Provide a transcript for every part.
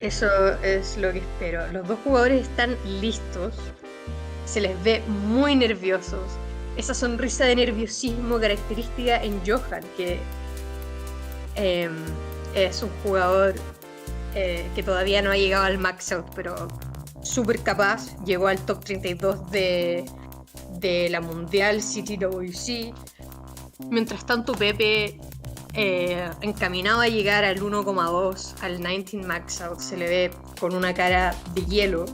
Eso es lo que espero. Los dos jugadores están listos. Se les ve muy nerviosos. Esa sonrisa de nerviosismo característica en Johan, que eh, es un jugador que todavía no ha llegado al max out, pero súper capaz. Llegó al top 32 de la Mundial CTWC. Mientras tanto, Pepe encaminado a llegar al 1,2, al 19 max out, se le ve con una cara de hielo.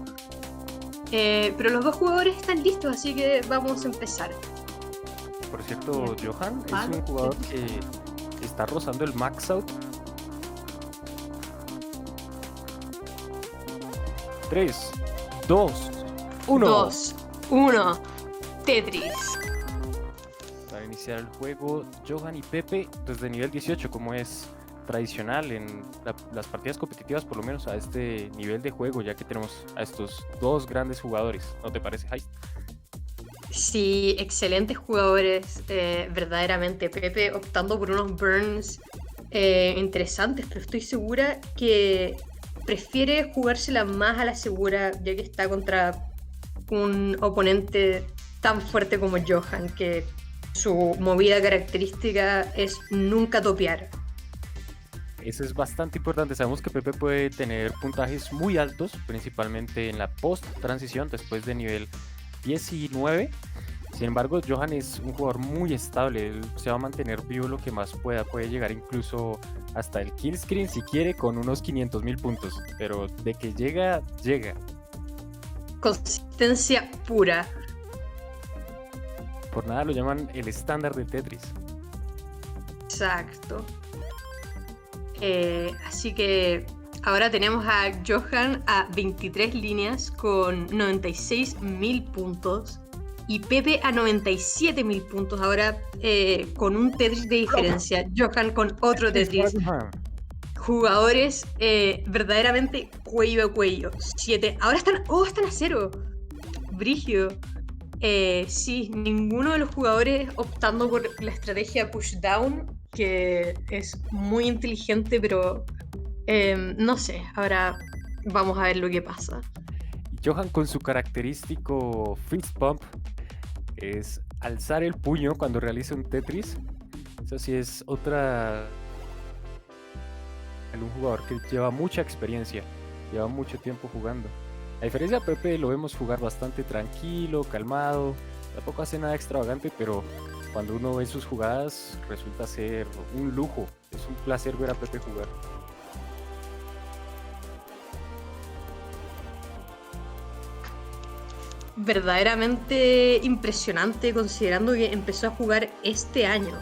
Pero los dos jugadores están listos, así que vamos a empezar. Por cierto, Johan es un jugador que está rozando el max out. 3, 2, 1. 2, 1, Tetris. Para iniciar el juego, Johan y Pepe desde nivel 18, como es tradicional en las partidas competitivas, por lo menos a este nivel de juego, ya que tenemos a estos dos grandes jugadores. ¿No te parece, Heist? Sí, excelentes jugadores, verdaderamente. Pepe optando por unos burns interesantes, pero estoy segura que prefiere jugársela más a la segura, ya que está contra un oponente tan fuerte como Johan, que su movida característica es nunca topear. Eso es bastante importante. Sabemos que Pepe puede tener puntajes muy altos, principalmente en la post-transición, después de nivel 19. Sin embargo, Johan es un jugador muy estable. Él se va a mantener vivo lo que más pueda. Puede llegar incluso hasta el kill screen si quiere con unos 500,000 puntos. Pero de que llega, llega. Consistencia pura. Por nada lo llaman el estándar del Tetris. Exacto. Así que ahora tenemos a Johan a 23 líneas con 96,000 puntos y Pepe a 97,000 puntos. Ahora con un Tetris de diferencia. Johan con otro Tetris. Jugadores verdaderamente cuello a cuello. 7. Ahora están a 0. Brigio. Sí, ninguno de los jugadores optando por la estrategia pushdown, que es muy inteligente, pero no sé, ahora vamos a ver lo que pasa. Johan con su característico fist pump es alzar el puño cuando realiza un Tetris. Eso sí es otra... un jugador que lleva mucha experiencia, lleva mucho tiempo jugando. A diferencia de Pepe, lo vemos jugar bastante tranquilo, calmado, tampoco hace nada extravagante, pero cuando uno ve sus jugadas resulta ser un lujo. Es un placer ver a Pepe jugar. Verdaderamente impresionante considerando que empezó a jugar este año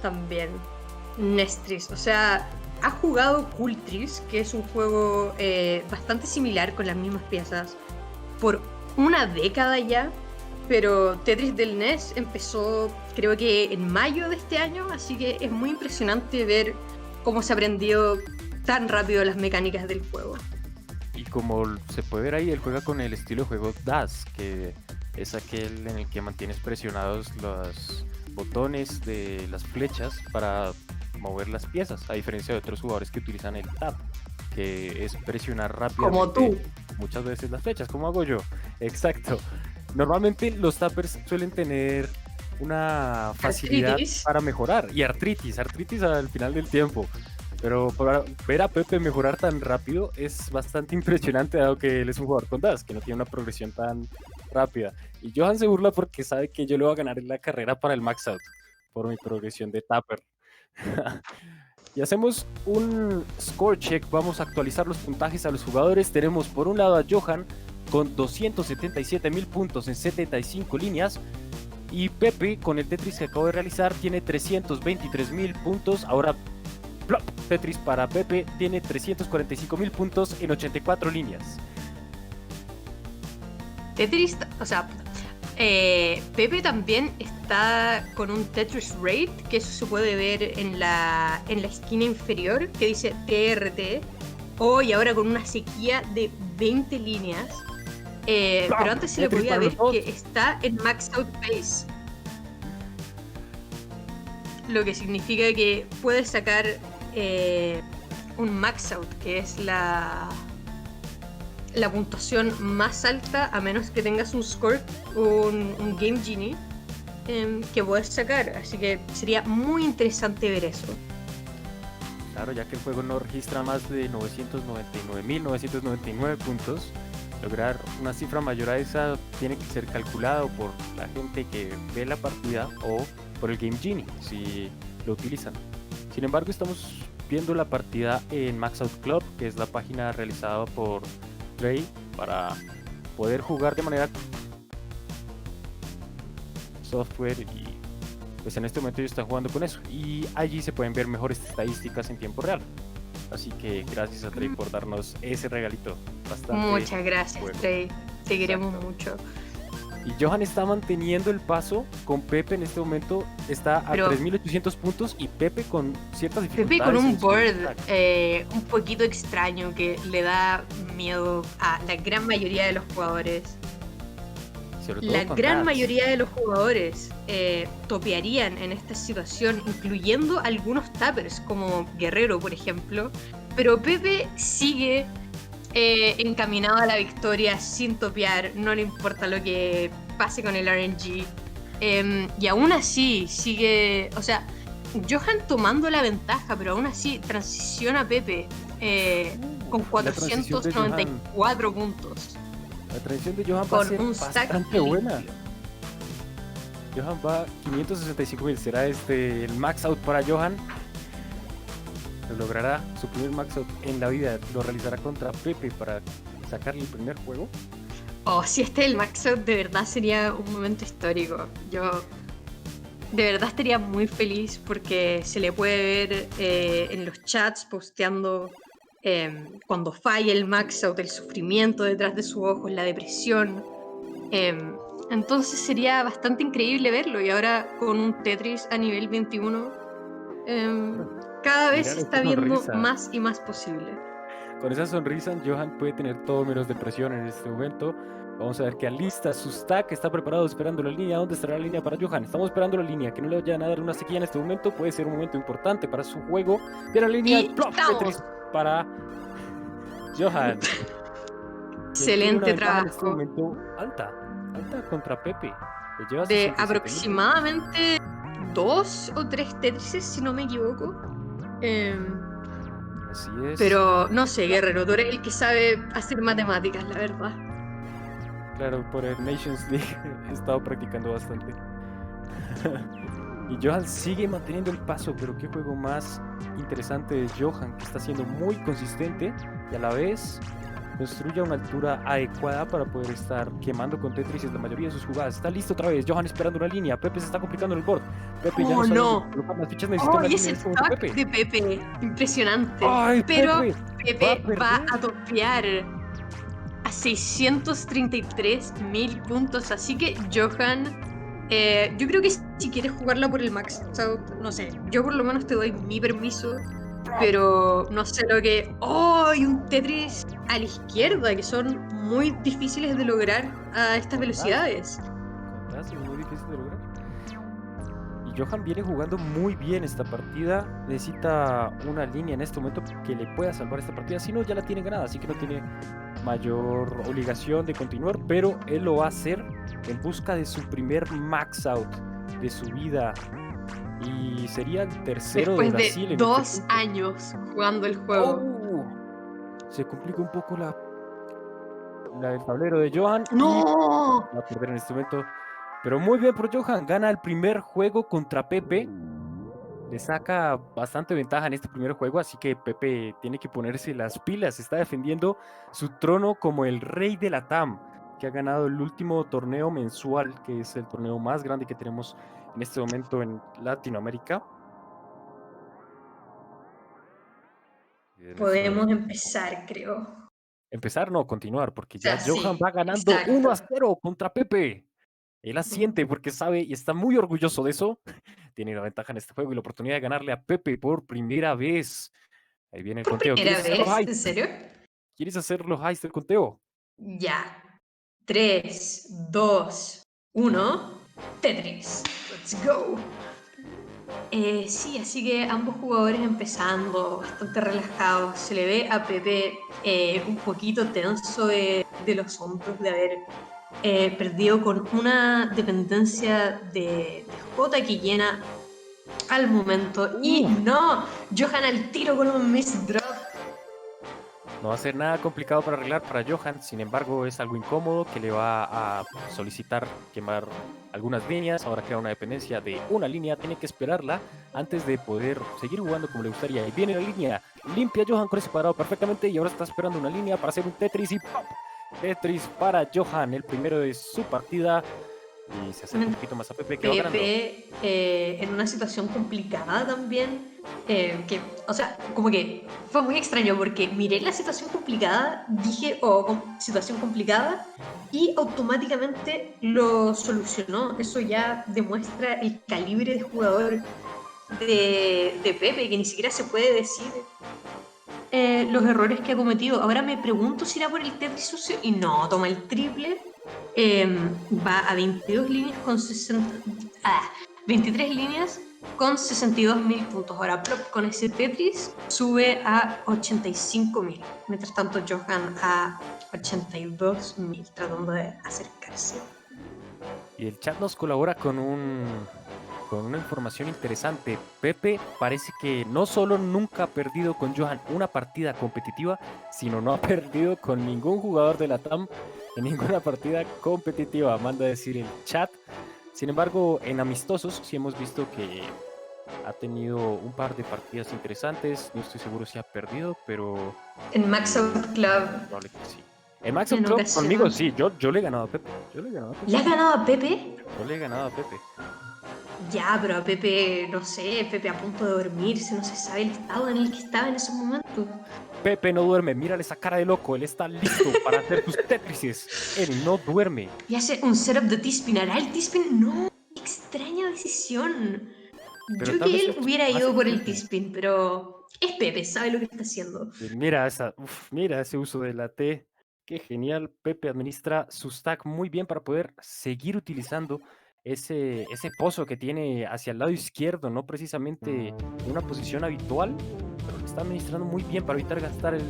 también Nestris. O sea, ha jugado Cultris, que es un juego bastante similar con las mismas piezas, por una década ya, pero Tetris del NES empezó creo que en mayo de este año, así que es muy impresionante ver cómo se aprendió tan rápido las mecánicas del juego. Y como se puede ver ahí, él juega con el estilo de juego DAS, que es aquel en el que mantienes presionados los botones de las flechas para mover las piezas, a diferencia de otros jugadores que utilizan el tap, que es presionar rápidamente Como tú. muchas veces las flechas, como hago yo. Exacto. Normalmente los tappers suelen tener una facilidad para mejorar, y artritis al final del tiempo. Pero para ver a Pepe mejorar tan rápido es bastante impresionante, dado que él es un jugador con DAS, que no tiene una progresión tan rápida. Y Johan se burla porque sabe que yo le voy a ganar en la carrera para el max out, por mi progresión de tapper. Y hacemos un score check, vamos a actualizar los puntajes a los jugadores. Tenemos por un lado a Johan con 277,000 puntos en 75 líneas. Y Pepe, con el Tetris que acabo de realizar, tiene 323,000 puntos. Ahora, plop, Tetris para Pepe tiene 345,000 puntos en 84 líneas. Tetris, o sea, Pepe también está con un Tetris Rate, que eso se puede ver en la esquina inferior, que dice TRT. Y ahora con una sequía de 20 líneas. Pero antes se le podía ver que está en Max Out Pace. Lo que significa que puede sacar un max out, que es la puntuación más alta, a menos que tengas un score, un Game Genie, que puedes sacar. Así que sería muy interesante ver eso. Claro, ya que el juego no registra más de 999.999 puntos, lograr una cifra mayor a esa tiene que ser calculado por la gente que ve la partida o por el Game Genie, si lo utilizan. Sin embargo, estamos viendo la partida en Max Out Club, que es la página realizada por Trey para poder jugar de manera software, y pues en este momento ellos están jugando con eso y allí se pueden ver mejores estadísticas en tiempo real. Así que gracias a Trey por darnos ese regalito. Bastante Muchas gracias, bueno. Trey. Te queremos mucho. Y Johan está manteniendo el paso con Pepe en este momento. Está a 3.800 puntos y Pepe con ciertas dificultades. Pepe con un board un poquito extraño que le da miedo a la gran mayoría de los jugadores. La gran mayoría de los jugadores topearían en esta situación, incluyendo algunos tappers como Guerrero, por ejemplo. Pero Pepe sigue encaminado a la victoria sin topear, no le importa lo que pase con el RNG. Y aún así sigue, o sea, Johan tomando la ventaja, pero aún así transiciona Pepe con 494 puntos. La transición de Johan va a ser bastante buena. Johan va 565.000. ¿Será el max out para Johan? Lo logrará su primer max out en la vida. Lo realizará contra Pepe para sacarle el primer juego. Oh, si el max out, de verdad sería un momento histórico. Yo de verdad estaría muy feliz porque se le puede ver en los chats posteando cuando falla el max out, el sufrimiento detrás de sus ojos, la depresión. Entonces sería bastante increíble verlo. Y ahora con un Tetris a nivel 21, cada vez se está viendo más y más posible. Con esa sonrisa, Johan puede tener todo menos depresión en este momento. Vamos a ver que alista su stack, está preparado esperando la línea. ¿Dónde estará la línea para Johan? Estamos esperando la línea, que no le vayan a dar una sequía en este momento. Puede ser un momento importante para su juego. De la línea Tetris para Johan. Excelente trabajo. En este momento alta contra Pepe. De aproximadamente 2 o 3 Tetrises, si no me equivoco. Así es. Pero no sé, Guerrero, tú eres el que sabe hacer matemáticas, la verdad. Claro, por el Nations League he estado practicando bastante. Y Johan sigue manteniendo el paso, pero qué juego más interesante de Johan, que está siendo muy consistente y a la vez construye a una altura adecuada para poder estar quemando con Tetris en la mayoría de sus jugadas. Está listo otra vez, Johan esperando una línea. Pepe se está complicando en el board. Pepe ya no sabe colocar las fichas, necesita una línea en este momento, Pepe. De Pepe, impresionante. Ay, pero Pepe va a topear a 633.000 puntos. Así que Johan, yo creo que si quieres jugarla por el max out, no sé, yo por lo menos te doy mi permiso. Pero no sé lo que... ¡Oh! Y un Tetris a la izquierda, que son muy difíciles de lograr a estas velocidades. Muy difícil de lograr. Y Johan viene jugando muy bien esta partida. Necesita una línea en este momento que le pueda salvar esta partida. Si no, ya la tiene ganada, así que no tiene mayor obligación de continuar. Pero él lo va a hacer en busca de su primer max out de su vida. Y sería el tercero después de Brasil. De 2 años jugando el juego. Se complica un poco la del tablero de Johan. ¡No! Va a perder en este momento. Pero muy bien por Johan. Gana el primer juego contra Pepe. Le saca bastante ventaja en este primer juego. Así que Pepe tiene que ponerse las pilas. Está defendiendo su trono como el rey de la TAM, que ha ganado el último torneo mensual, que es el torneo más grande que tenemos en este momento en Latinoamérica. Podemos empezar, creo. Empezar, no, continuar, porque ya Johan va ganando 1-0 contra Pepe. Él asiente porque sabe y está muy orgulloso de eso. Tiene la ventaja en este juego y la oportunidad de ganarle a Pepe por primera vez. Ahí viene el conteo. ¿Primera vez? ¿En serio? ¿Quieres hacer los highs del conteo? Ya. 3, 2, 1. Tetris. Let's go. Sí, así que ambos jugadores empezando bastante relajados. Se le ve a Pepe un poquito tenso de los hombros de haber perdido con una dependencia de Jota que llena al momento. Y no, Johan al tiro con un miss drop. No va a ser nada complicado para arreglar para Johan, sin embargo es algo incómodo que le va a solicitar quemar algunas líneas. Ahora crea una dependencia de una línea, tiene que esperarla antes de poder seguir jugando como le gustaría. Y viene la línea, limpia Johan con ese cuadrado perfectamente y ahora está esperando una línea para hacer un Tetris y ¡pop! Tetris para Johan, el primero de su partida. Y se acerca un poquito más a Pepe, que va ganando. Pepe en una situación complicada también, o sea, como que fue muy extraño porque miré la situación complicada, dije, situación complicada, y automáticamente lo solucionó. Eso ya demuestra el calibre de jugador de Pepe, que ni siquiera se puede decir los errores que ha cometido. Ahora me pregunto si era por el Tetris sucio y no, toma el triple. Va a 22 líneas con 23 líneas con 62.000 puntos. Ahora Plop con ese Tetris sube a 85.000. Mientras tanto Johan a 82.000 tratando de acercarse. Y el chat nos colabora con una información interesante. Pepe parece que no solo nunca ha perdido con Johan una partida competitiva, sino no ha perdido con ningún jugador de la TAM en ninguna partida competitiva, manda a decir el chat. Sin embargo, en amistosos sí hemos visto que ha tenido un par de partidas interesantes. No estoy seguro si ha perdido, pero... En Max Out Club. Probable que sí. En Max Out Club conmigo sí, yo le he ganado a Pepe. ¿Le has ganado a Pepe? Yo le he ganado a Pepe. Ya, pero a Pepe, no sé, Pepe a punto de dormirse, no se sabe el estado en el que estaba en esos momentos. Pepe no duerme, mírale esa cara de loco, él está listo para hacer sus Tetrises. Él no duerme. Y hace un setup de T-Spin, ¿hará el T-Spin? No, extraña decisión. Pero yo que él hubiera ido por el T-Spin, pero es Pepe, sabe lo que está haciendo. Mira ese uso de la T, qué genial. Pepe administra su stack muy bien para poder seguir utilizando ese pozo que tiene hacia el lado izquierdo, no precisamente en una posición habitual, pero lo está administrando muy bien para evitar gastar el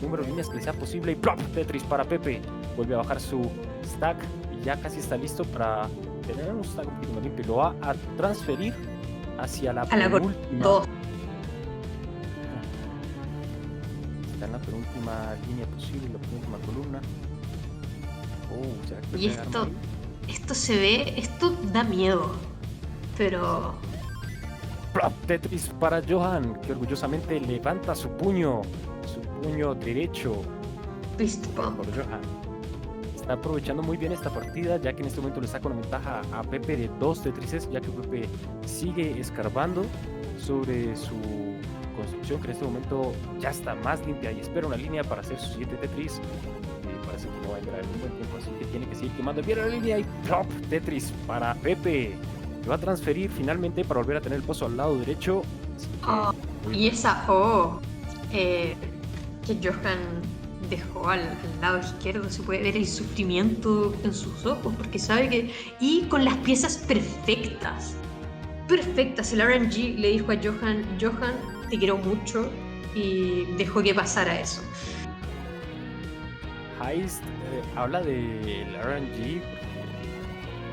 número de líneas que le sea posible. Y ¡plop! Tetris para Pepe, vuelve a bajar su stack y ya casi está listo para tener un stack un poquito más limpio. Lo va a transferir hacia la penúltima. Está en la penúltima línea posible, la penúltima columna. Y esto se ve, esto da miedo, pero... Tetris para Johan, que orgullosamente levanta su puño derecho. Fist bump. Por Johan. Está aprovechando muy bien esta partida, ya que en este momento le saca una ventaja a Pepe de 2 Tetrises, ya que Pepe sigue escarbando sobre su construcción, que en este momento ya está más limpia y espera una línea para hacer su siguiente Tetris. Parece que no va a entrar en un buen tiempo, así que tiene que seguir quemando bien la línea y ¡plop! Tetris para Pepe. Lo va a transferir finalmente para volver a tener el pozo al lado derecho. Y esa que Johan dejó al lado izquierdo, se puede ver el sufrimiento en sus ojos, porque sabe que... Y con las piezas perfectas, el RNG le dijo a Johan, te quiero mucho, y dejó que pasara eso. Heist habla del RNG,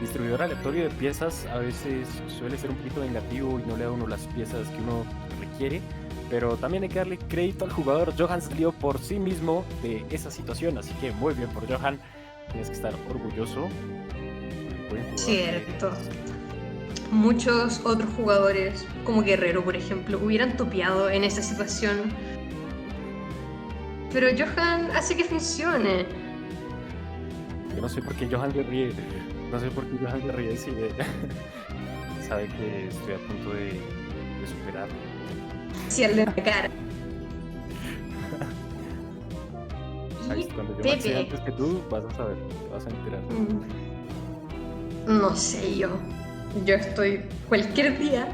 distribuidor aleatorio de piezas a veces suele ser un poquito vengativo y no le da a uno las piezas que uno requiere, pero también hay que darle crédito al jugador. Johan salió por sí mismo de esa situación, así que muy bien por Johan, tienes que estar orgulloso. Cierto. Muchos otros jugadores, como Guerrero por ejemplo, hubieran topeado en esa situación, pero Johan hace que funcione. Yo no sé por qué Johan se ríe. Si sabe que estoy a punto de superar. Sí, al de la cara. Cuando yo Pepe, antes que tú, vas a saber, te vas a enterar. No sé yo estoy cualquier día.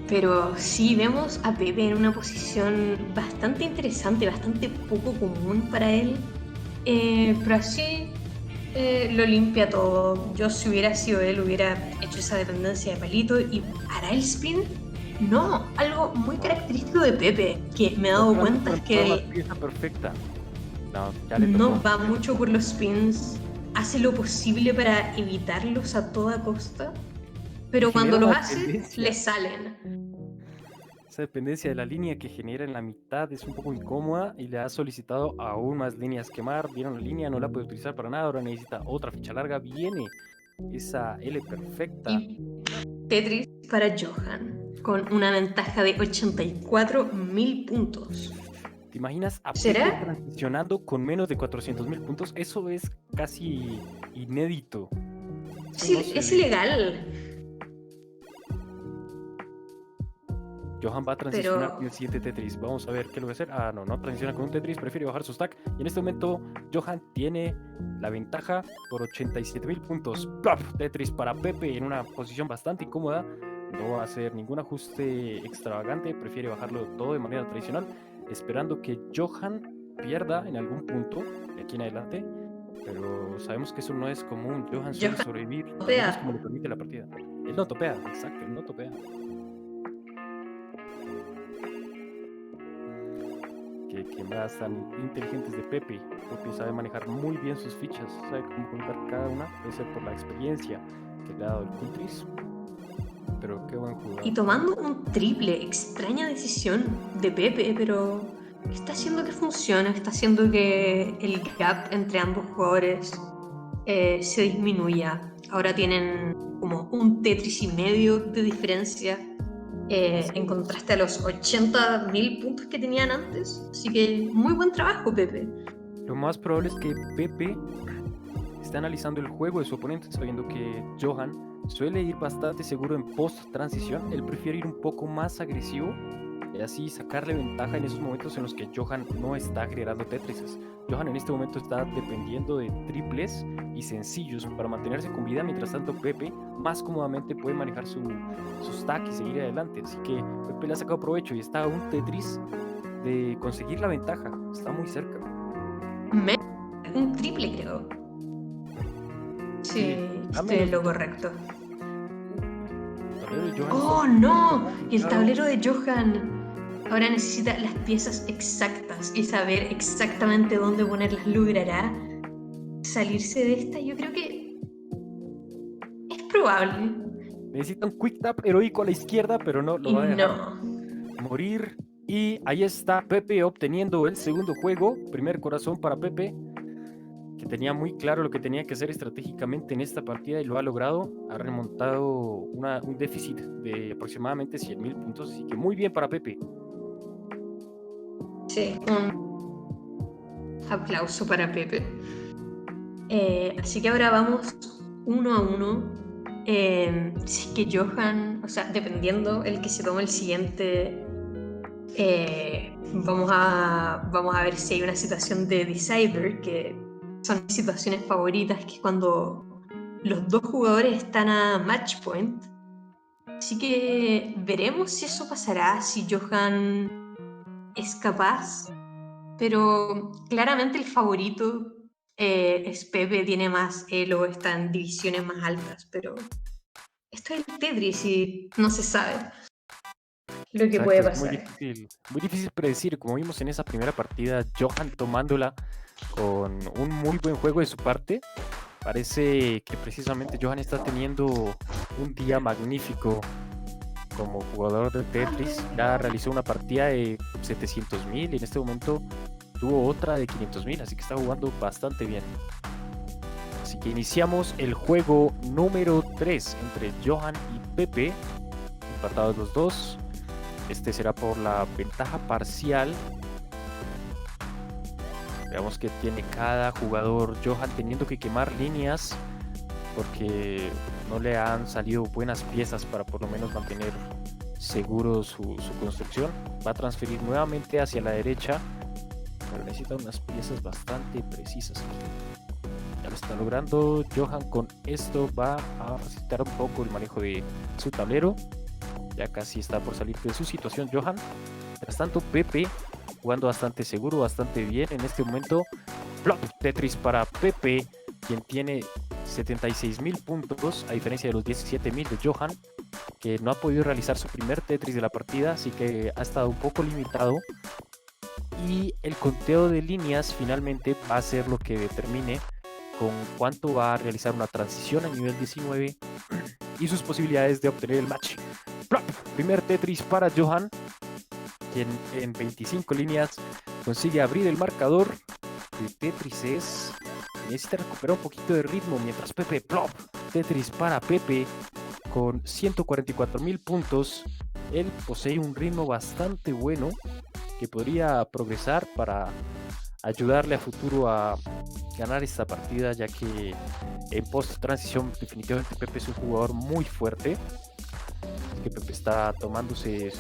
Pero sí vemos a Pepe en una posición bastante interesante, bastante poco común para él. Pero así Lo limpia todo. Yo, si hubiera sido él, hubiera hecho esa dependencia de palito. Y para el spin, no. Algo muy característico de Pepe, que me he dado cuenta es que la pieza perfecta. No va mucho por los spins. Hace lo posible para evitarlos a toda costa. Pero cuando los hace, le salen. Esa dependencia de la línea que genera en la mitad es un poco incómoda y le ha solicitado aún más líneas quemar. Vieron la línea, no la puede utilizar para nada, ahora necesita otra ficha larga. Viene esa L perfecta. Y Tetris para Johan, con una ventaja de 84.000 puntos. ¿Te imaginas a Pepe transicionando con menos de 400.000 puntos? Eso es casi inédito. Sí, no es ilegal. Johan va a transicionar con el siguiente Tetris. Vamos a ver qué lo va a hacer. No transiciona con un Tetris, prefiere bajar su stack. Y en este momento Johan tiene la ventaja por 87.000 puntos. ¡Plop! Tetris para Pepe en una posición bastante incómoda. No va a hacer ningún ajuste extravagante, prefiere bajarlo todo de manera tradicional, esperando que Johan pierda en algún punto de aquí en adelante. Pero sabemos que eso no es común. Johan suele sobrevivir, es como le permite la partida. Él no topea, exacto, él no topea. Que más tan inteligentes de Pepe. Pepe sabe manejar muy bien sus fichas, sabe cómo colocar cada una, puede ser por la experiencia que le ha dado el Tetris. Pero qué buen jugador. Y tomando un triple, extraña decisión de Pepe, pero está haciendo que funcione, está haciendo que el gap entre ambos jugadores se disminuya. Ahora tienen como un Tetris y medio de diferencia. En contraste a los 80.000 puntos que tenían antes. Así que muy buen trabajo, Pepe. Lo más probable es que Pepe esté analizando el juego de su oponente, sabiendo que Johan suele ir bastante seguro en post-transición. Él prefiere ir un poco más agresivo y así sacarle ventaja en esos momentos en los que Johan no está generando Tetrises. Johan en este momento está dependiendo de triples y sencillos para mantenerse con vida, mientras tanto Pepe más cómodamente puede manejar su stack y seguir adelante. Así que Pepe le ha sacado provecho y está a un Tetris de conseguir la ventaja. Está muy cerca. Un triple, creo. Sí, estoy en lo correcto. ¡Oh, no! Y el tablero de Johan ahora necesita las piezas exactas y saber exactamente dónde ponerlas. ¿Logrará salirse de esta? Yo creo que es probable. Necesita un quick tap heroico a la izquierda, pero no lo va a dejar morir. Y ahí está Pepe obteniendo el segundo juego. Primer corazón para Pepe, que tenía muy claro lo que tenía que hacer estratégicamente en esta partida y lo ha logrado. Ha remontado un déficit de aproximadamente 100.000 puntos, así que muy bien para Pepe. Sí, un aplauso para Pepe. Así que ahora vamos 1-1. Si es que Johan, o sea, dependiendo el que se tome el siguiente, vamos a ver si hay una situación de Decider, que son mis situaciones favoritas, que es cuando los dos jugadores están a match point. Así que veremos si eso pasará, si Johan es capaz, pero claramente el favorito es Pepe, tiene más elo, está en divisiones más altas, pero esto es el Tetris y no se sabe lo que puede pasar. Muy difícil predecir, como vimos en esa primera partida, Johan tomándola con un muy buen juego de su parte. Parece que precisamente Johan está teniendo un día magnífico como jugador de Tetris. Ya realizó una partida de 700.000 y en este momento tuvo otra de 500.000, así que está jugando bastante bien. Así que iniciamos el juego número 3 entre Johan y Pepe, empatados los dos. Este será por la ventaja parcial. Veamos que tiene cada jugador. Johan teniendo que quemar líneas porque no le han salido buenas piezas para por lo menos mantener seguro su construcción. Va a transferir nuevamente hacia la derecha, pero necesita unas piezas bastante precisas. Ya lo está logrando. Johan con esto va a facilitar un poco el manejo de su tablero. Ya casi está por salir de su situación Johan. Mientras tanto Pepe jugando bastante seguro, bastante bien en este momento. Plop, Tetris para Pepe. quien tiene 76.000 puntos, a diferencia de los 17.000 de Johan, que no ha podido realizar su primer Tetris de la partida, así que ha estado un poco limitado. Y el conteo de líneas finalmente va a ser lo que determine con cuánto va a realizar una transición a nivel 19 y sus posibilidades de obtener el match. ¡Plop! Primer Tetris para Johan, quien en 25 líneas consigue abrir el marcador. El Tetris necesita recuperar un poquito de ritmo mientras Pepe, plop, Tetris para Pepe con 144.000 puntos. Él posee un ritmo bastante bueno que podría progresar para ayudarle a futuro a ganar esta partida, ya que en post transición definitivamente Pepe es un jugador muy fuerte. Es que Pepe está tomándose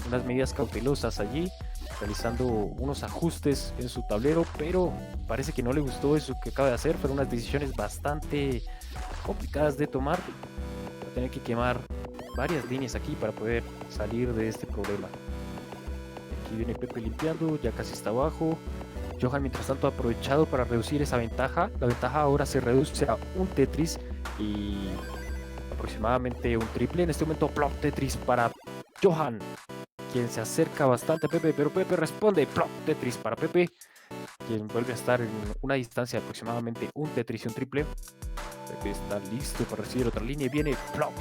unas medidas cautelosas allí, realizando unos ajustes en su tablero, pero parece que no le gustó eso que acaba de hacer. Fueron unas decisiones bastante complicadas de tomar. Va a tener que quemar varias líneas aquí para poder salir de este problema. Aquí viene Pepe limpiando, ya casi está abajo. Johan mientras tanto ha aprovechado para reducir esa ventaja. La ventaja ahora se reduce a un Tetris y aproximadamente un triple. En este momento plop, Tetris para Johan, quien se acerca bastante a Pepe, pero Pepe responde, plop, Tetris para Pepe, quien vuelve a estar en una distancia de aproximadamente un Tetris y un triple. Pepe está listo para recibir otra línea y viene plop,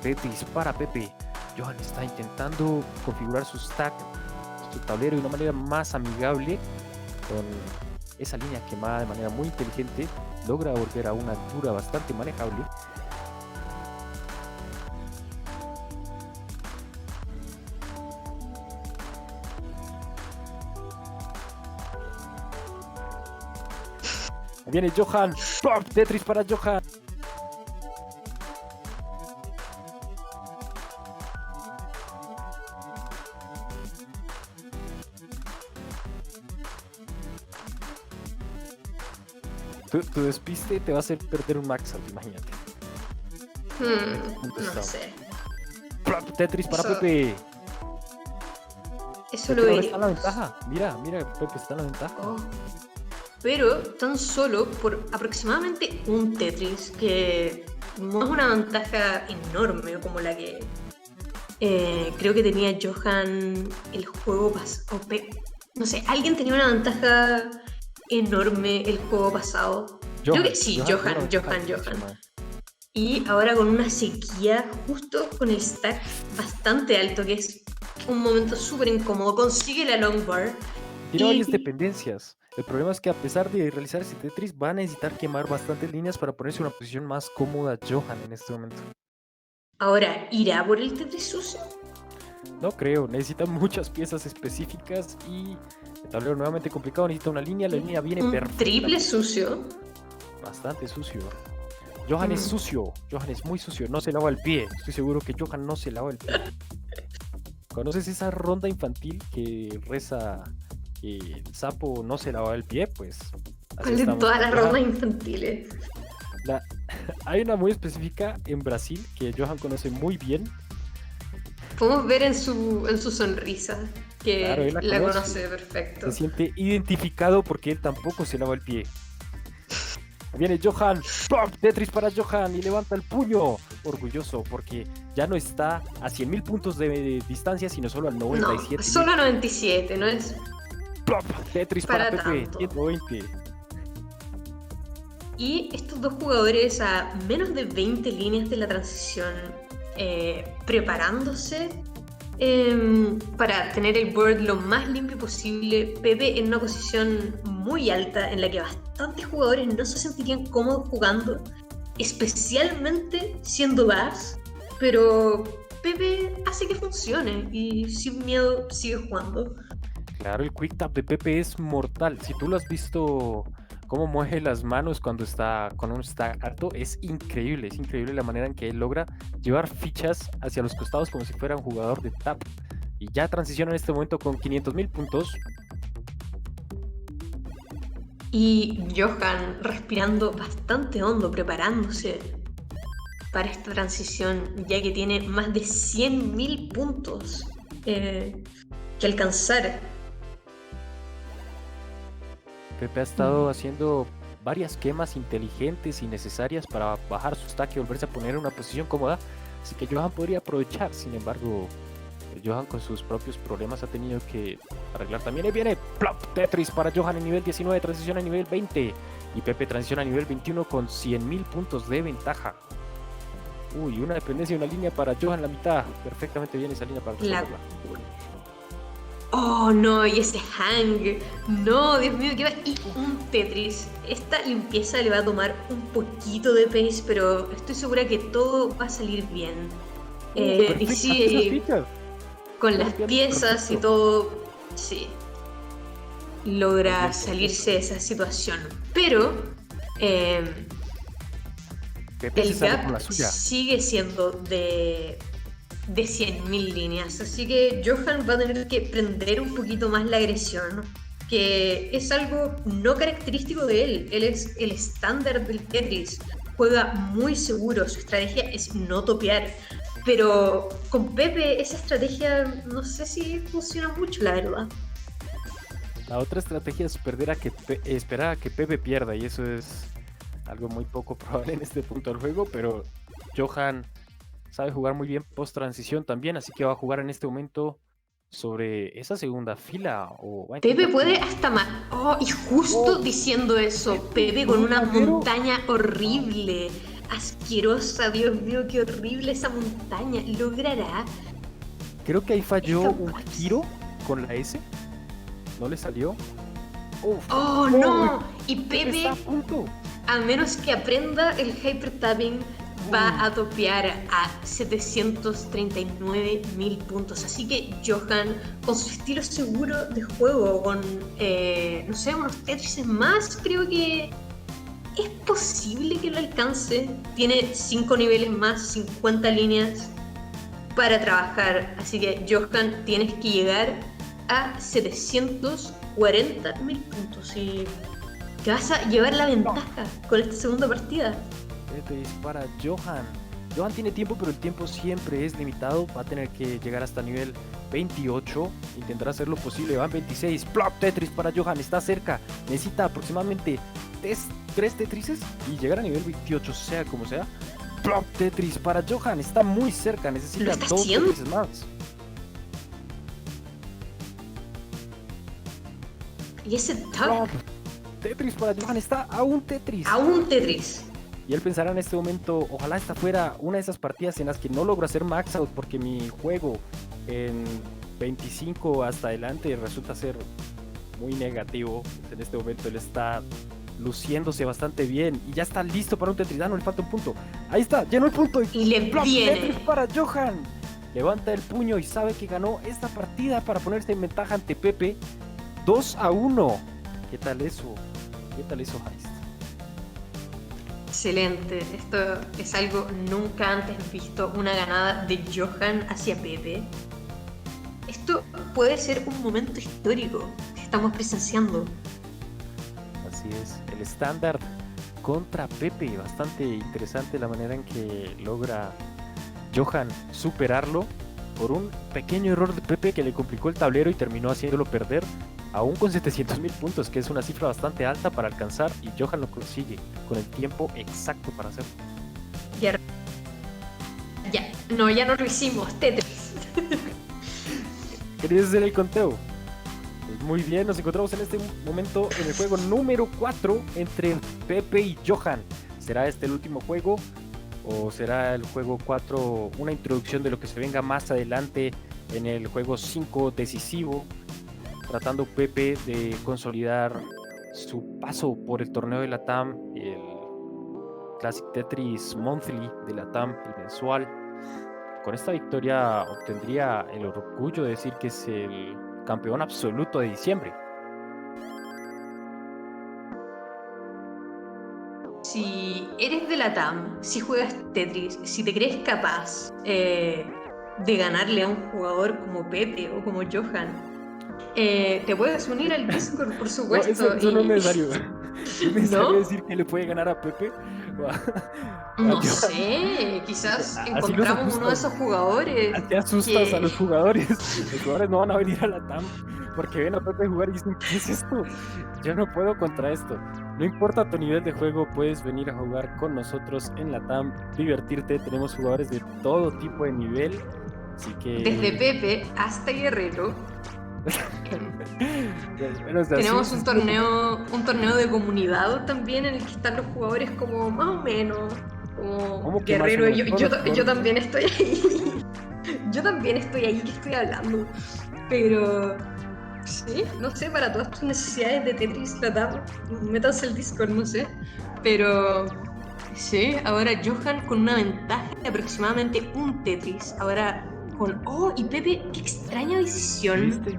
Tetris para Pepe. Johan está intentando configurar su stack, su tablero de una manera más amigable, con esa línea quemada de manera muy inteligente. Logra volver a una altura bastante manejable. Viene Johan, ¡pop! Tetris para Johan. Tu despiste te va a hacer perder un max out, imagínate. No sé. ¡Plop! Tetris para Pepe. Eso Pepe lo ahora vería. está en la ventaja. Mira, Pepe está en la ventaja. Oh. Pero tan solo por aproximadamente un Tetris, que no es una ventaja enorme como la que creo que tenía Johan el juego pasado. No sé, alguien tenía una ventaja enorme el juego pasado. Creo que sí, Johan. Y ahora con una sequía justo con el stack bastante alto, que es un momento súper incómodo, consigue la long bar. Tiene varias dependencias. El problema es que a pesar de realizar ese Tetris, va a necesitar quemar bastantes líneas para ponerse en una posición más cómoda Johan en este momento. Ahora, ¿irá por el Tetris sucio? No creo, necesita muchas piezas específicas y el tablero nuevamente complicado, necesita una línea, la línea viene perfecta. ¿Triple sucio? Bastante sucio. Johan es sucio, Johan es muy sucio, no se lava el pie. Estoy seguro que Johan no se lava el pie. ¿Conoces esa ronda infantil que reza que el sapo no se lava el pie? Pues ¿Cuál de todas las rondas infantiles? Hay una muy específica en Brasil que Johan conoce muy bien. Podemos ver en su sonrisa que Claro, la conoce perfecto. Se siente identificado porque él tampoco se lava el pie. Viene Johan, ¡pop! Tetris para Johan y levanta el puño, orgulloso porque ya no está a 100.000 puntos de distancia, sino solo al 97. No, solo a 97, no es ¡Plop! Tetris para Pepe, 120. Y estos dos jugadores a menos de 20 líneas de la transición, preparándose para tener el board lo más limpio posible. Pepe en una posición muy alta en la que bastantes jugadores no se sentirían cómodos jugando, especialmente siendo Bass, pero Pepe hace que funcione y sin miedo sigue jugando. Claro, el quick tap de Pepe es mortal. Si tú lo has visto cómo mueve las manos cuando está con un stack alto, es increíble la manera en que él logra llevar fichas hacia los costados como si fuera un jugador de tap. Y ya transiciona en este momento con 500.000 puntos. Y Johan respirando bastante hondo, preparándose para esta transición, ya que tiene más de 100.000 puntos que alcanzar. Pepe ha estado haciendo varias quemas inteligentes y necesarias para bajar su stack y volverse a poner en una posición cómoda. Así que Johan podría aprovechar. Sin embargo, Johan con sus propios problemas ha tenido que arreglar también. Ahí viene Plop Tetris para Johan en nivel 19, transiciona a nivel 20. Y Pepe transiciona a nivel 21 con 100.000 puntos de ventaja. Uy, una dependencia y una línea para Johan en la mitad. Perfectamente bien esa línea para resolverla. Oh, no, y ese hang. No, Dios mío, ¿qué va? Y un Tetris. Esta limpieza le va a tomar un poquito de pace, pero estoy segura que todo va a salir bien. Y sí, con las piezas y todo, sí, logra salirse de esa situación. Pero el gap sigue siendo de 100.000 líneas, así que Johan va a tener que prender un poquito más la agresión, que es algo no característico de él. Él es el estándar del Tetris, juega muy seguro, su estrategia es no topear, pero con Pepe esa estrategia no sé si funciona mucho, la verdad. La otra estrategia es esperar a que Pepe pierda, y eso es algo muy poco probable en este punto del juego, pero Johan sabe jugar muy bien post transición también, así que va a jugar en este momento sobre esa segunda fila. Pepe puede hasta más. Oh, y justo diciendo eso, Pepe con una montaña horrible, asquerosa, Dios mío, qué horrible esa montaña. ¿Logrará? Creo que ahí falló un giro con la S. ¿No le salió? Oh, no. Y Pepe, a menos que aprenda el hyper tapping, va a topear a 739.000 puntos. Así que Johan, con su estilo seguro de juego, con, no sé, unos Tetris más, creo que es posible que lo alcance. Tiene 5 niveles más, 50 líneas para trabajar. Así que Johan, tienes que llegar a 740.000 puntos y te vas a llevar la ventaja con esta segunda partida. Para Johan. Johan tiene tiempo, pero el tiempo siempre es limitado. Va a tener que llegar hasta nivel 28. Intentará hacer lo posible. Van 26. Plop Tetris para Johan. Está cerca. Necesita aproximadamente 3 Tetrises y llegar a nivel 28, sea como sea. Plop Tetris para Johan. Está muy cerca. Necesita 2 Tetrises más. Y ese top Tetris para Johan. Está a un Tetris. A un Tetris. Y él pensará en este momento, ojalá esta fuera una de esas partidas en las que no logro hacer max out porque mi juego en 25 hasta adelante resulta ser muy negativo. En este momento él está luciéndose bastante bien y ya está listo para un Tetris. No le falta un punto. Ahí está, llenó el punto. Y le viene. Tetris para Johan. Levanta el puño y sabe que ganó esta partida para ponerse en ventaja ante Pepe 2-1. ¿Qué tal eso? ¿Qué tal eso, Heist? Excelente, esto es algo nunca antes visto, una ganada de Johan hacia Pepe. Esto puede ser un momento histórico que estamos presenciando. Así es, el estándar contra Pepe, bastante interesante la manera en que logra Johan superarlo por un pequeño error de Pepe que le complicó el tablero y terminó haciéndolo perder. Aún con 700.000 puntos, que es una cifra bastante alta para alcanzar, y Johan lo consigue con el tiempo exacto para hacerlo. Ya no lo hicimos, Tetris. ¿Querías hacer el conteo? Pues muy bien, nos encontramos en este momento en el juego número 4 entre Pepe y Johan. ¿Será este el último juego? ¿O será el juego 4 una introducción de lo que se venga más adelante en el juego 5 decisivo? Tratando Pepe de consolidar su paso por el torneo de LATAM, el Classic Tetris Monthly de LATAM, el mensual. Con esta victoria obtendría el orgullo de decir que es el campeón absoluto de diciembre. Si eres de LATAM, si juegas Tetris, si te crees capaz de ganarle a un jugador como Pepe o como Johan, te puedes unir al Discord, por supuesto. Eso no es necesario. ¿Es necesario decir que le puede ganar a Pepe? No sé, quizás encontramos uno de esos jugadores. Te asustas a los jugadores. Los jugadores no van a venir a la TAM porque ven a Pepe jugar y dicen, ¿qué es esto? Yo no puedo contra esto. No importa tu nivel de juego, puedes venir a jugar con nosotros en la TAM, divertirte. Tenemos jugadores de todo tipo de nivel, así que... Desde Pepe hasta Guerrero. Bueno, o sea, Tenemos sí, un torneo de comunidad también en el que están los jugadores como más o menos, como ¿Cómo que más o Guerrero. menos? Yo también estoy ahí. Yo también estoy ahí que estoy hablando. Pero sí, no sé, para todas tus necesidades de Tetris tratar, métanse al Discord, no sé. Pero sí, ahora Johan con una ventaja de aproximadamente un Tetris. Ahora con... Oh, y Pepe, qué extraña decisión. ¿Viste?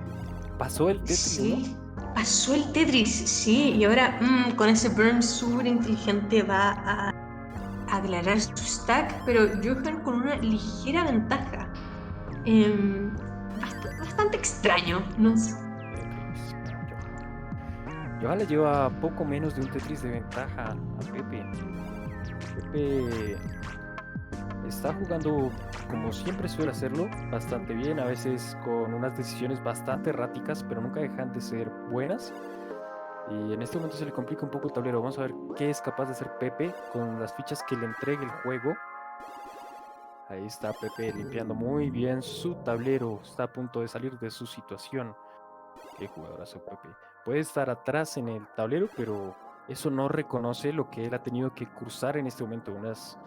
Pasó el Tetris, Sí, ¿no? pasó el Tetris, sí. Y ahora con ese burn súper inteligente va a aclarar su stack, pero Johan con una ligera ventaja. Bastante extraño, no sé. Johan le lleva poco menos de un Tetris de ventaja a Pepe. Pepe está jugando como siempre suele hacerlo, bastante bien, a veces con unas decisiones bastante erráticas, pero nunca dejan de ser buenas. Y en este momento se le complica un poco el tablero. Vamos a ver qué es capaz de hacer Pepe con las fichas que le entregue el juego. Ahí está Pepe limpiando muy bien su tablero. Está a punto de salir de su situación. Qué jugadorazo Pepe. Puede estar atrás en el tablero, pero eso no reconoce lo que él ha tenido que cursar en este momento. Unas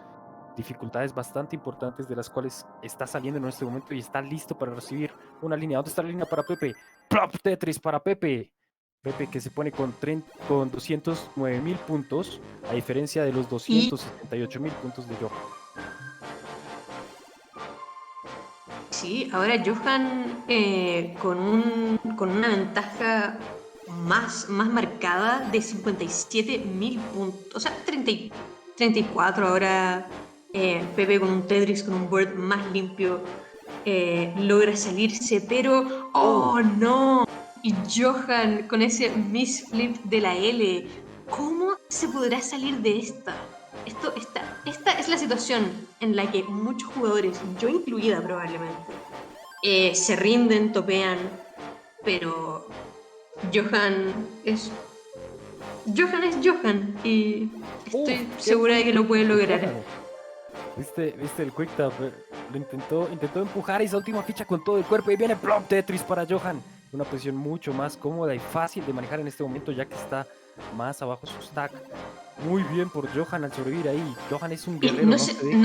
dificultades bastante importantes de las cuales está saliendo en este momento y está listo para recibir una línea. ¿Dónde está la línea para Pepe? ¡Plop! Tetris para Pepe. Pepe que se pone con 209.000 puntos, a diferencia de los 278.000 puntos de Johan. Sí, ahora Johan con una ventaja más marcada de 57.000 puntos, o sea, 34 ahora. Pepe con un Tetris, con un board más limpio, logra salirse, pero ¡oh no! Y Johan con ese misflip de la L, ¿cómo se podrá salir de esta? Esta es la situación en la que muchos jugadores, yo incluida probablemente, se rinden, topean, pero Johan es Johan y estoy segura de que lo puede lograr. ¿Viste el quick tap? Lo intentó empujar y esa última ficha con todo el cuerpo y viene plop Tetris para Johan. Una posición mucho más cómoda y fácil de manejar en este momento ya que está más abajo su stack. Muy bien por Johan al sobrevivir ahí. Johan es un guerrero. No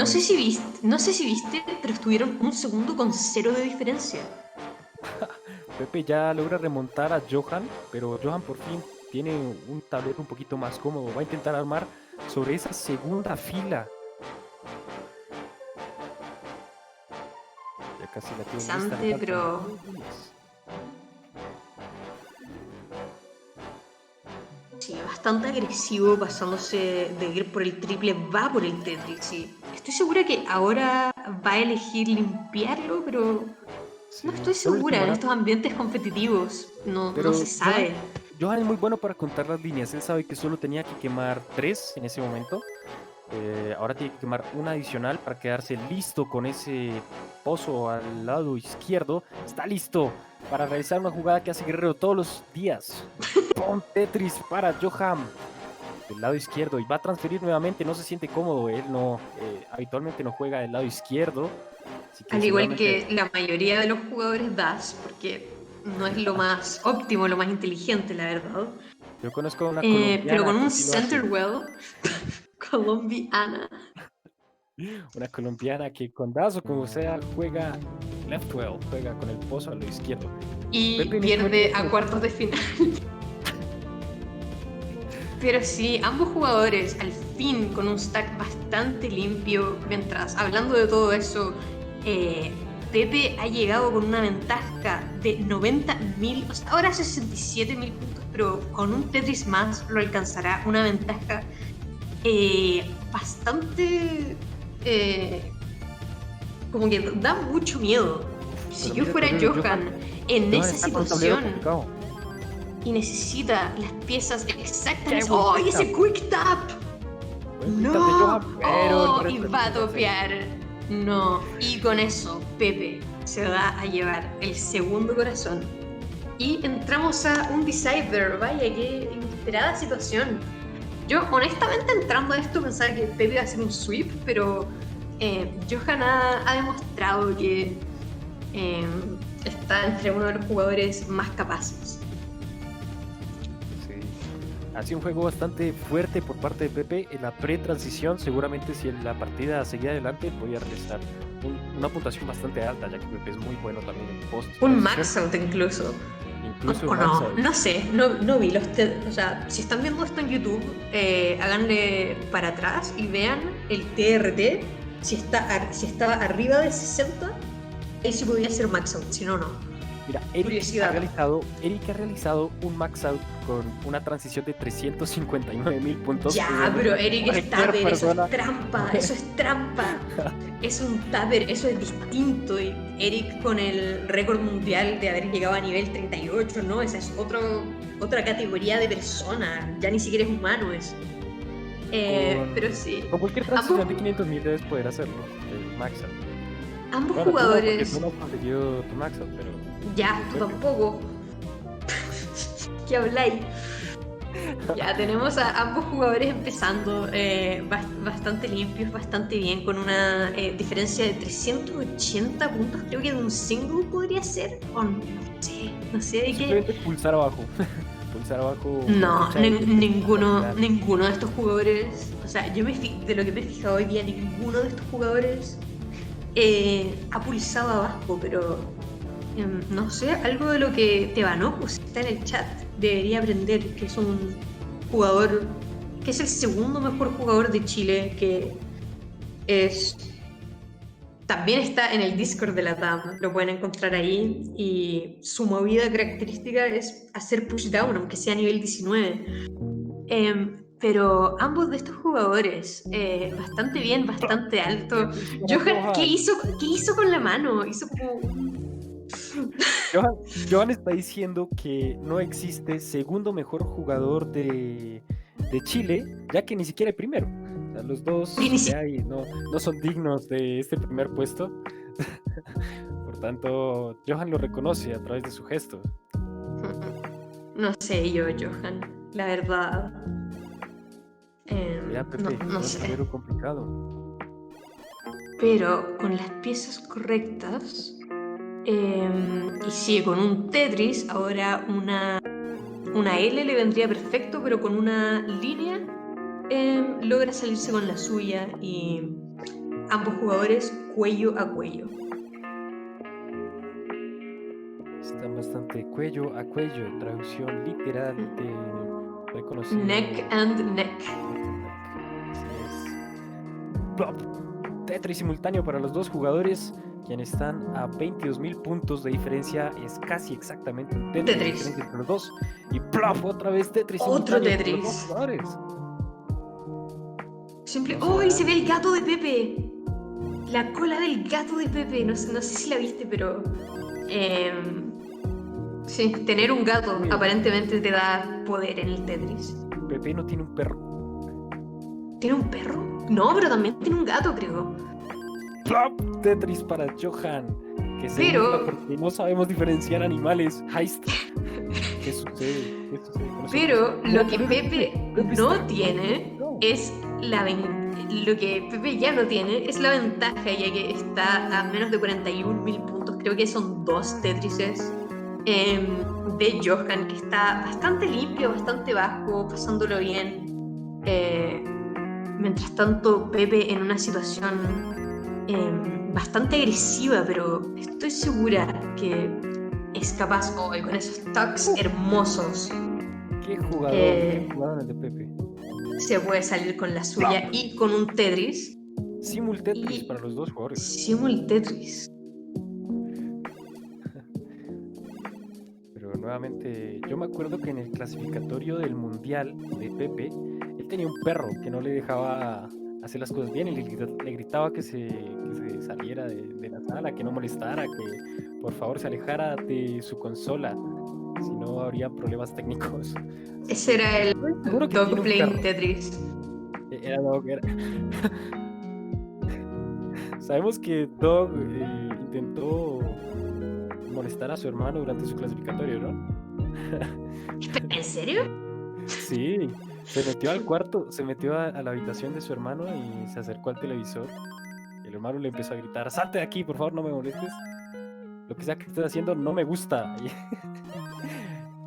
sé si viste, pero estuvieron un segundo con 0 de diferencia. Pepe ya logra remontar a Johan, pero Johan por fin tiene un tablero un poquito más cómodo. Va a intentar armar sobre esa segunda fila. Ya casi la tiene lista. Pero... Sí, bastante agresivo, pasándose de ir por el triple, va por el Tetris, sí. Estoy segura que ahora va a elegir limpiarlo, pero sí, no estoy segura en estos ambientes competitivos, no se sabe. Johan es muy bueno para contar las líneas, él sabe que solo tenía que quemar 3 en ese momento. Ahora tiene que quemar una adicional para quedarse listo con ese pozo al lado izquierdo. Está listo para realizar una jugada que hace Guerrero todos los días. Pon Tetris para Johan del lado izquierdo y va a transferir nuevamente. No se siente cómodo, él no habitualmente no juega del lado izquierdo. Así que al igual que la mayoría de los jugadores DAS, porque no es lo más óptimo, lo más inteligente, la verdad. Yo conozco una colombiana pero con un Centerwell colombiana. Una colombiana que con DAS o como sea juega leftwell, juega con el pozo a lo izquierdo. Y Pepe pierde a cuartos de final. Pero sí, ambos jugadores al fin con un stack bastante limpio. Mientras, hablando de todo eso, Pepe ha llegado con una ventaja de 90.000, o sea, ahora 67.000 puntos, pero con un Tetris más lo alcanzará. Una ventaja bastante... como que da mucho miedo. Si yo fuera Johan en esa situación y necesita las piezas exactas. ¡Oh, ese quick tap! ¡No! ¡Oh, y va a topear! No. Y con eso, Pepe se va a llevar el segundo corazón Y entramos a un Decider. Vaya, qué inesperada situación. Yo, honestamente, entrando a esto pensaba que Pepe iba a hacer un sweep, pero Johan ha demostrado que está entre uno de los jugadores más capaces. Sí. Ha sido un juego bastante fuerte por parte de Pepe en la pre-transición. Seguramente si la partida seguía adelante podía realizar una puntuación bastante alta, ya que Pepe es muy bueno también en post. Un max out incluso. Incluso o no, no sé, no vi los o sea, si están viendo esto en YouTube, háganle para atrás y vean el TRT. Si estaba arriba de 60, ahí sí podía ser max out, si no, no. Mira, Eric ha realizado un max out con una transición de 359,000 puntos. Ya, pero Eric es tupper, eso es trampa, es un tupper, eso es distinto. Y Eric con el récord mundial de haber llegado a nivel 38, ¿no? Esa es otra categoría de persona, ya ni siquiera es humano eso. Pero sí. Con cualquier transición de 500,000 debes poder hacerlo, el max out. Ambos jugadores. Tú no has conseguido tu max out, pero. Ya, tú tampoco. ¿Qué habláis? Ya, tenemos a ambos jugadores empezando bastante limpios, bastante bien, con una diferencia de 380 puntos, creo que de un single podría ser, o no sé de qué. Simplemente pulsar abajo. Pulsar abajo. No, ninguno de estos jugadores, o sea, de lo que me he fijado hoy día, ninguno de estos jugadores ha pulsado abajo, pero no sé, algo de lo que Tebanocus está en el chat debería aprender, que es un jugador que es el segundo mejor jugador de Chile, que también está en el Discord de la TAM, lo pueden encontrar ahí, y su movida característica es hacer pushdown, aunque sea a nivel 19. Pero ambos de estos jugadores, bastante bien, bastante alto. Johan, ¿qué hizo con la mano? Hizo como... Johan está diciendo que no existe segundo mejor jugador de Chile, ya que ni siquiera el primero. O sea, los dos que hay no son dignos de este primer puesto. Por tanto, Johan lo reconoce a través de su gesto. No sé yo, Johan, la verdad. Ya, Pepe, no sé. Es complicado. Pero con las piezas correctas, y sí, con un Tetris, ahora una L le vendría perfecto, pero con una línea logra salirse con la suya, y ambos jugadores cuello a cuello. Están bastante cuello a cuello, traducción literal de reconocido. Neck and neck. Plop. Tetris simultáneo para los dos jugadores, quienes están a 22,000 puntos de diferencia. Es casi exactamente un Tetris entre los dos. Y plop, otra vez Tetris Otro simultáneo Tetris. para los dos jugadores. ¡Oh! Se ve el gato de Pepe. La cola del gato de Pepe. No sé si la viste, pero... sí, tener un gato aparentemente te da poder en el Tetris. Pepe no tiene un perro. ¿Tiene un perro? No, pero también tiene un gato, creo. ¡Plop! Tetris para Johan. Que se gusta porque no sabemos diferenciar animales. Heist. ¿Qué sucede? Pero lo que Pepe no tiene es lo que Pepe ya no tiene es la ventaja, ya que está a menos de 41,000 puntos. Creo que son 2 Tetrises de Johan, que está bastante limpio, bastante bajo, pasándolo bien. Mientras tanto, Pepe en una situación bastante agresiva, pero estoy segura que es capaz hoy con esos tucks hermosos. ¿Qué jugador el de Pepe? Se puede salir con la suya y con un Tetris. Simul Tetris para los dos jugadores. Simul Tetris. Pero nuevamente, yo me acuerdo que en el clasificatorio del mundial de Pepe, él tenía un perro que no le dejaba hacer las cosas bien y le gritaba que se saliera de la sala, que no molestara, que por favor se alejara de su consola, si no habría problemas técnicos. Ese era el Dog Playing Tetris. Era Dog. Sabemos que Dog intentó molestar a su hermano durante su clasificatorio, ¿no? ¿En serio? Sí, se metió al cuarto, se metió a la habitación de su hermano y se acercó al televisor. El hermano le empezó a gritar, salte de aquí, por favor, no me molestes. Lo que sea que estés haciendo no me gusta.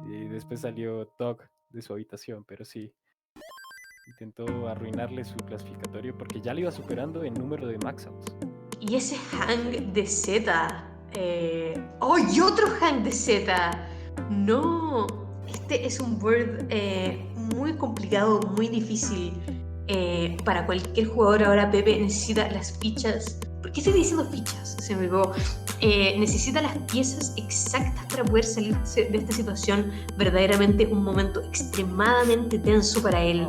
Y después salió Doug de su habitación, pero sí, intentó arruinarle su clasificatorio porque ya le iba superando en número de max outs. Y ese hang de Z. ¡Oh, y otro hang de Z! No, este es un board muy complicado, muy difícil. Para cualquier jugador ahora, Pepe necesita las fichas. ¿Por qué estoy diciendo fichas? Se me pegó. Necesita las piezas exactas para poder salir de esta situación. Verdaderamente un momento extremadamente tenso para él.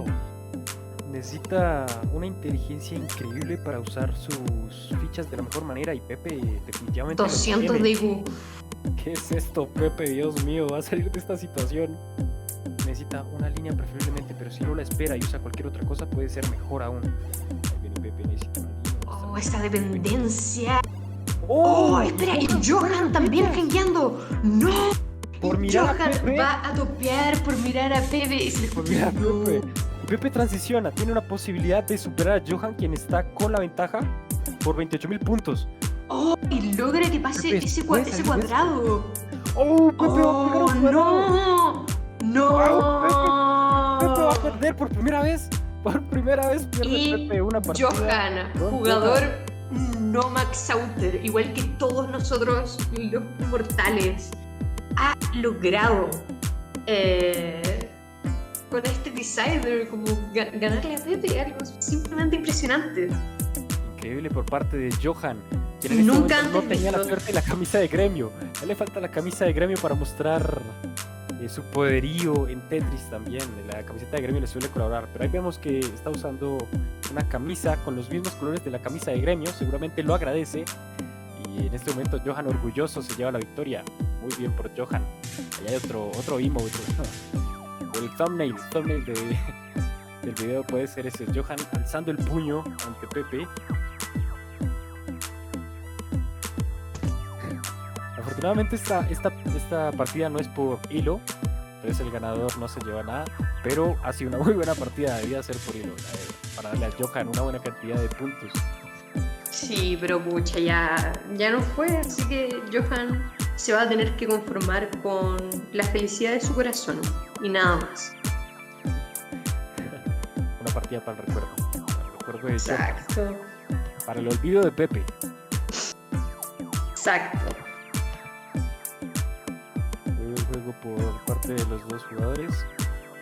Necesita una inteligencia increíble para usar sus fichas de la mejor manera y Pepe definitivamente 200 de IQ. ¿Qué es esto, Pepe? Dios mío, va a salir de esta situación. Necesita una línea preferiblemente, pero si no la espera y usa cualquier otra cosa puede ser mejor aún. Ahí viene Pepe, necesita una línea. Oh, esta dependencia. ¡Oh, espera! ¡Y Johan también hangueando! ¡No! Por mirar Johan a Pepe. va a topear por mirar a Pepe y se le Por mirar a Pepe. Pepe transiciona, tiene una posibilidad de superar a Johan, quien está con la ventaja por 28.000 puntos. ¡Oh! Y logra que pase Pepe, ese cuadrado. ¡Oh! Pepe va a pegar un cuadrado. ¡No! ¡No! ¡Wow! Pepe va a perder por primera vez. Por primera vez pierde Pepe una partida. Johan, jugador no max outer, igual que todos nosotros los mortales, ha logrado con este Decider como ganarle a Pepe, algo simplemente impresionante. Increíble por parte de Johan, quien en Nunca este momento no tenía visto la suerte de la camisa de gremio. A él le falta la camisa de gremio para mostrar su poderío en Tetris también. La camiseta de gremio le suele colaborar, pero ahí vemos que está usando una camisa con los mismos colores de la camisa de gremio, seguramente lo agradece. Y en este momento Johan orgulloso se lleva la victoria. Muy bien por Johan. Allá hay otro emote. El thumbnail del video puede ser ese, Johan alzando el puño ante Pepe. Afortunadamente esta partida no es por hilo, entonces el ganador no se lleva nada, pero ha sido una muy buena partida, debía ser por hilo, para darle a Johan una buena cantidad de puntos. Sí, pero pucha, ya no fue, así que Johan se va a tener que conformar con la felicidad de su corazón y nada más. Una partida para el recuerdo. Para el recuerdo de Exacto. Johan. Para el olvido de Pepe. Exacto. Buen juego por parte de los dos jugadores.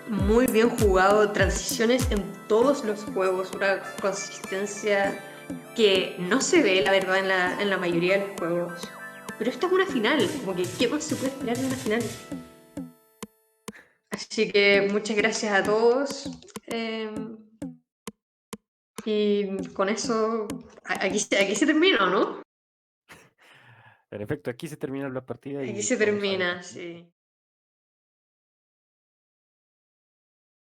Muy bien jugado, transiciones en todos los juegos, una consistencia que no se ve, la verdad, en la mayoría de los juegos. Pero esta es una final, como que ¿qué más se puede esperar de una final? Así que muchas gracias a todos. Y con eso, aquí se termina, ¿no? En efecto, aquí se termina la partida. Aquí se termina, sí.